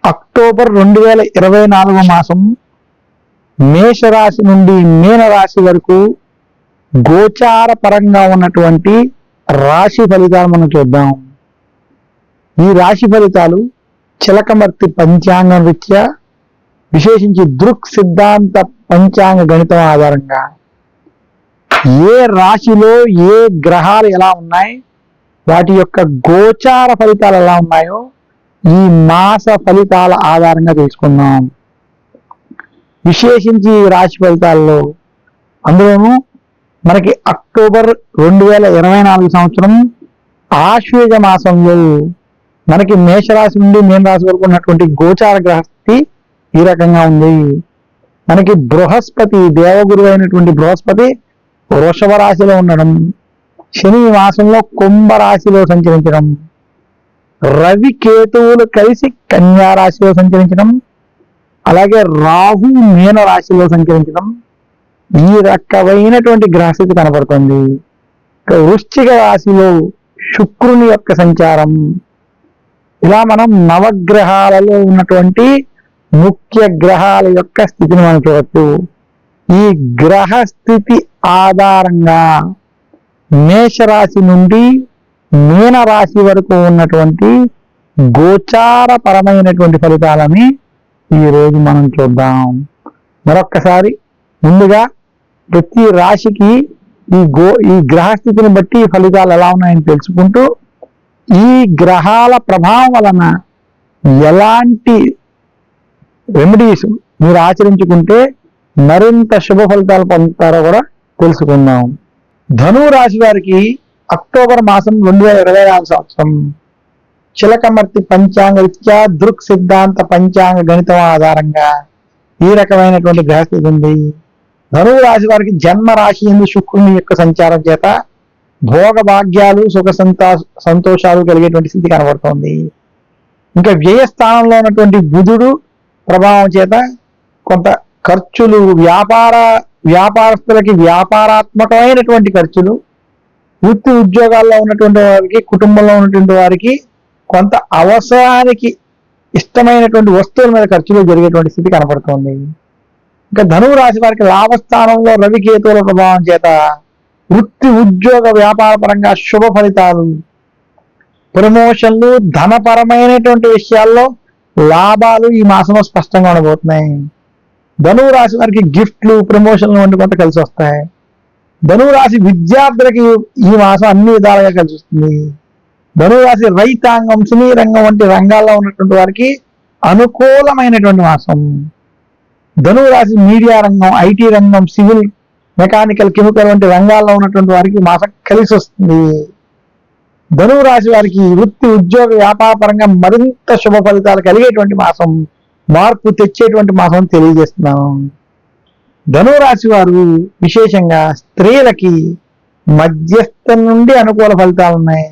October 2024 మాసం మేషరాశి నుండి మీనరాశి వరకు గోచార పరంగా ఉన్నటువంటి రాశి ఫలితాలు మనం చూద్దాం. ఈ రాశి ఫలితాలు చిలకమర్తి పంచాంగం రీత్యా, విశేషించి దృక్ సిద్ధాంత పంచాంగ గణితం ఆధారంగా ఏ రాశిలో ఏ గ్రహాలు ఎలా ఉన్నాయి, వాటి యొక్క గోచార ఫలితాలు ఎలా ఉన్నాయో ఈ మాస ఫలితాల ఆధారంగా తెలుసుకుందాం. విశేషించి ఈ రాశి ఫలితాల్లో అందులోనూ మనకి అక్టోబర్ 2024 సంవత్సరం ఆశ్వేజ మాసంలో మనకి మేషరాశి నుండి మీనరాశి వరకు ఉన్నటువంటి గోచార గ్రహస్థితి ఈ రకంగా ఉంది. మనకి బృహస్పతి, దేవగురు అయినటువంటి బృహస్పతి వృషభ రాశిలో ఉండడం, శని మాసంలో కుంభ రాశిలో సంచరించడం, రవి కేతువులు కలిసి కన్యా రాశిలో సంచరించడం, అలాగే రాహు మీన రాశిలో సంచరించడం, ఈ రకమైనటువంటి గ్రహస్థితి కనబడుతుంది. వృశ్చిక రాశిలో శుక్రుని యొక్క సంచారం, ఇలా మనం నవగ్రహాలలో ఉన్నటువంటి ముఖ్య గ్రహాల యొక్క స్థితిని మనం చూడవచ్చు. ఈ గ్రహ స్థితి ఆధారంగా మేషరాశి నుండి మీన రాశి వరకు ఉన్నటువంటి గోచార పరమైనటువంటి ఫలితాలని ఈరోజు మనం చూద్దాం. మరొక్కసారి ముందుగా ప్రతి రాశికి ఈ గ్రహస్థితిని బట్టి ఫలితాలు ఎలా ఉన్నాయని తెలుసుకుంటూ, ఈ గ్రహాల ప్రభావం వలన ఎలాంటి రెమెడీస్ మీరు ఆచరించుకుంటే మరింత శుభ ఫలితాలు పొందుతారో కూడా తెలుసుకుందాం. ధనువు రాశి వారికి అక్టోబర్ మాసం 2024 సంవత్సరం చిలకమర్తి పంచాంగ రీత్యా దృక్ సిద్ధాంత పంచాంగ గణితం ఆధారంగా ఈ రకమైనటువంటి గ్రహస్థితి ఉంది. ధనువు రాశి వారికి జన్మ రాశి ఎందు శుక్రుని యొక్క సంచారం చేత భోగ భాగ్యాలు, సుఖ సంతోషాలు కలిగేటువంటి స్థితి కనబడుతోంది. ఇంకా వ్యయ స్థానంలో ఉన్నటువంటి బుధుడు ప్రభావం చేత కొంత ఖర్చులు, వ్యాపారస్తులకి వ్యాపారాత్మకమైనటువంటి ఖర్చులు, వృత్తి ఉద్యోగాల్లో ఉన్నటువంటి వారికి, కుటుంబంలో ఉన్నటువంటి వారికి కొంత అవసరానికి ఇష్టమైనటువంటి వస్తువుల మీద ఖర్చులు జరిగేటువంటి స్థితి కనపడుతోంది. ఇంకా ధనువు రాశి వారికి లాభస్థానంలో రవి కేతువుల ప్రభావం చేత వృత్తి ఉద్యోగ వ్యాపార పరంగా శుభ ఫలితాలు, ప్రమోషన్లు, ధనపరమైనటువంటి విషయాల్లో లాభాలు ఈ మాసంలో స్పష్టంగా ఉండబోతున్నాయి. ధనువు రాశి వారికి గిఫ్ట్లు, ప్రమోషన్లు వంటి కొంత కలిసి వస్తాయి. ధనువు రాశి విద్యార్థులకి ఈ మాసం అన్ని విధాలుగా కలిసి వస్తుంది. ధనువు రాశి రైతాంగం, సినీ రంగం వంటి రంగాల్లో ఉన్నటువంటి వారికి అనుకూలమైనటువంటి మాసం. ధనువు రాశి మీడియా రంగం, ఐటీ రంగం, సివిల్, మెకానికల్, కెమికల్ వంటి రంగాల్లో ఉన్నటువంటి వారికి మాసం కలిసి వస్తుంది. ధనువు రాశి వారికి వృత్తి ఉద్యోగ వ్యాపార పరంగా మరింత శుభ ఫలితాలు కలిగేటువంటి మాసం, మార్పు తెచ్చేటువంటి మాసం తెలియజేస్తున్నాను. ధనువు రాశి వారు విశేషంగా స్త్రీలకి మధ్యస్థం నుండి అనుకూల ఫలితాలు ఉన్నాయి.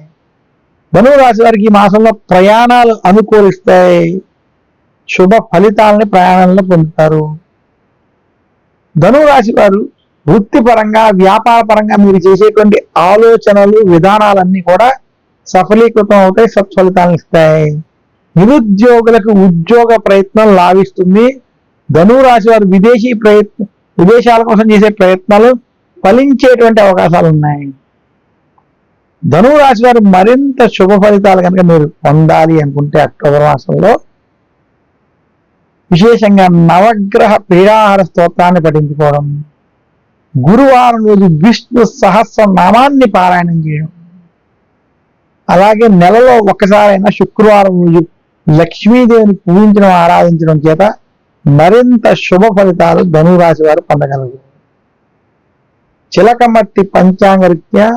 ధనువు రాశి వారికి ఈ మాసంలో ప్రయాణాలు అనుకూలిస్తాయి, శుభ ఫలితాలని ప్రయాణంలో పొందుతారు. ధనువు రాశి వారు వృత్తిపరంగా, వ్యాపార పరంగా మీరు చేసేటువంటి ఆలోచనలు, విధానాలన్నీ కూడా సఫలీకృతం అవుతాయి, సత్ఫలితాలను ఇస్తాయి. నిరుద్యోగులకు ఉద్యోగ ప్రయత్నం లాభిస్తుంది. ధనువు రాశి వారు విదేశాల కోసం చేసే ప్రయత్నాలు ఫలించేటువంటి అవకాశాలు ఉన్నాయి. ధనువు రాశి వారు మరింత శుభ ఫలితాలు కనుక మీరు పొందాలి అనుకుంటే అక్టోబర్ మాసంలో విశేషంగా నవగ్రహ పీడాహార స్తోత్రాన్ని పఠించుకోవడం, గురువారం రోజు విష్ణు సహస్రనామాన్ని పారాయణం చేయడం, అలాగే నెలలో ఒక్కసారైనా శుక్రవారం రోజు లక్ష్మీదేవిని పూజించడం, ఆరాధించడం చేత మరింత శుభ ఫలితాలు ధనువు రాశి వారు పొందగలరు. చిలకమర్తి పంచాంగ రీత్యా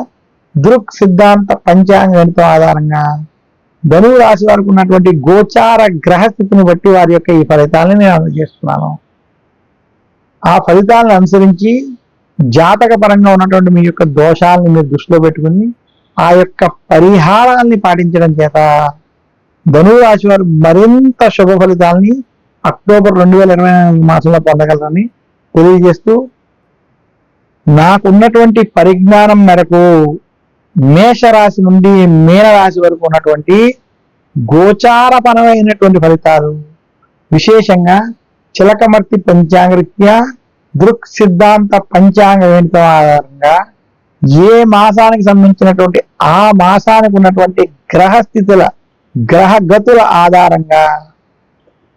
దృక్ సిద్ధాంత పంచాంగ గణితం ఆధారంగా ధనువు రాశి వారికి ఉన్నటువంటి గోచార గ్రహస్థితిని బట్టి వారి యొక్క ఈ ఫలితాలను నేను అందజేస్తున్నాను. ఆ ఫలితాలను అనుసరించి జాతక పరంగా ఉన్నటువంటి మీ యొక్క దోషాలను మీరు దృష్టిలో పెట్టుకుని ఆ యొక్క పరిహారాన్ని పాటించడం చేత ధనువు రాశి వారు మరింత శుభ ఫలితాలని అక్టోబర్ 2024 మాసంలో పొందగలరని తెలియజేస్తూ, నాకున్నటువంటి పరిజ్ఞానం మేరకు మేషరాశి నుండి మీనరాశి వరకు ఉన్నటువంటి గోచారపరమైనటువంటి ఫలితాలు విశేషంగా చిలకమర్తి పంచాంగరీత్యా దృక్ సిద్ధాంత పంచాంగ గణితం ఆధారంగా ఏ మాసానికి సంబంధించినటువంటి ఆ మాసానికి ఉన్నటువంటి గ్రహస్థితుల గ్రహగతుల ఆధారంగా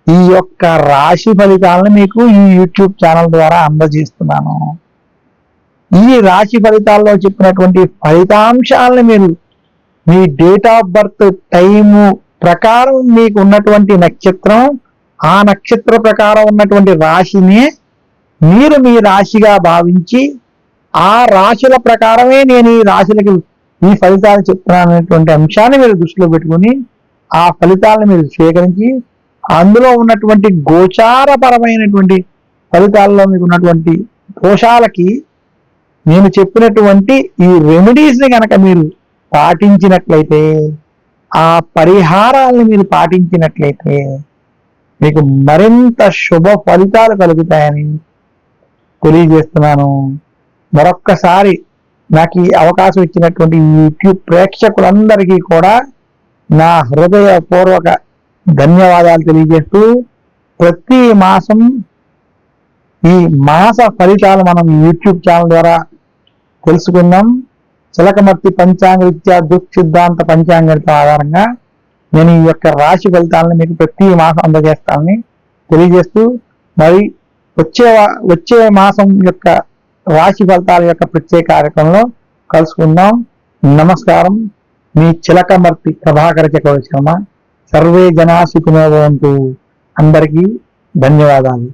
ఈ యొక్క రాశి ఫలితాలను మీకు ఈ యూట్యూబ్ ఛానల్ ద్వారా అందజేస్తున్నాను. ఈ రాశి ఫలితాల్లో చెప్పినటువంటి ఫలితాంశాలను మీరు మీ డేట్ ఆఫ్ బర్త్ టైము ప్రకారం మీకు ఉన్నటువంటి నక్షత్రం, ఆ నక్షత్ర ప్రకారం ఉన్నటువంటి రాశిని మీరు మీ రాశిగా భావించి ఆ రాశుల ప్రకారమే నేను ఈ రాశులకి ఈ ఫలితాలు చెప్తున్నాను అనేటువంటి అంశాన్ని మీరు దృష్టిలో పెట్టుకుని ఆ ఫలితాలను మీరు స్వీకరించి అందులో ఉన్నటువంటి గోచారపరమైనటువంటి ఫలితాల్లో మీకు ఉన్నటువంటి దోషాలకి నేను చెప్పినటువంటి ఈ రెమెడీస్ని కనుక మీరు పాటించినట్లయితే, ఆ పరిహారాలను మీరు పాటించినట్లయితే మీకు మరింత శుభ ఫలితాలు కలుగుతాయని తెలియజేస్తున్నాను. మరొక్కసారి నాకు ఈ అవకాశం ఇచ్చినటువంటి యూట్యూబ్ ప్రేక్షకులందరికీ కూడా నా హృదయపూర్వక ధన్యవాదాలు తెలియజేస్తూ, ప్రతి మాసం ఈ మాస ఫలితాలు మనం యూట్యూబ్ ఛానల్ ద్వారా తెలుసుకుందాం. చిలకమర్తి పంచాంగరీత్యా దృక్ సిద్ధాంత పంచాంగరీత్యం ఆధారంగా నేను ఈ యొక్క రాశి ఫలితాలను మీకు ప్రతి మాసం అందజేస్తానని తెలియజేస్తూ, మరి వచ్చే మాసం యొక్క రాశి ఫలితాల యొక్క ప్రత్యేక కార్యక్రమంలో కలుసుకుందాం. నమస్కారం. మీ చిలకమర్తి ప్రభాకర చక్రవర్తి శర్మ. సర్వే జనా సుఖినో భవంతు. అందరికీ ధన్యవాదాలు.